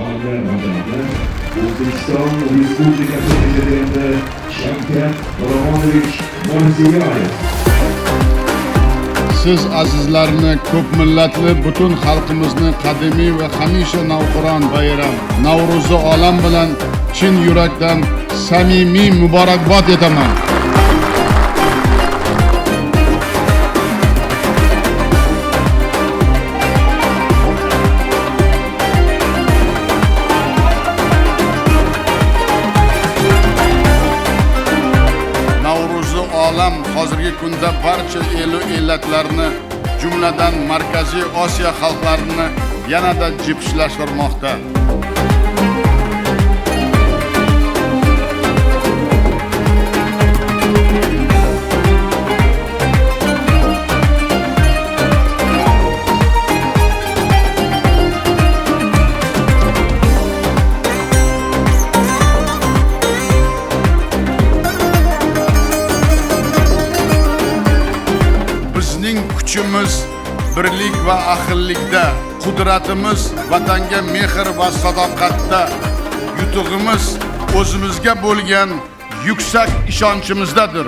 Olimlar nazarida O'zbekiston Respublikasi Prezidenti Shavkat Miromonovich Mirziyoyev. Siz azizlarni ko'p millatli butun xalqimizni qadimiy va hamisha navqiron bayram Navro'zi olam bilan chin yurakdan samimiy muborakbod etaman. Navro'zi olam hozirgi kunda barcha elu ellatlarni, jumladan Markaziy Osiyo xalqlarini yanada jipslashtirmoqda. Bizning kuchimiz birlik va ahillikda, qudratimiz vatanga mehr va sadoqatda, yutug'imiz o'zimizga bo'lgan yuksak ishonchimizdadir.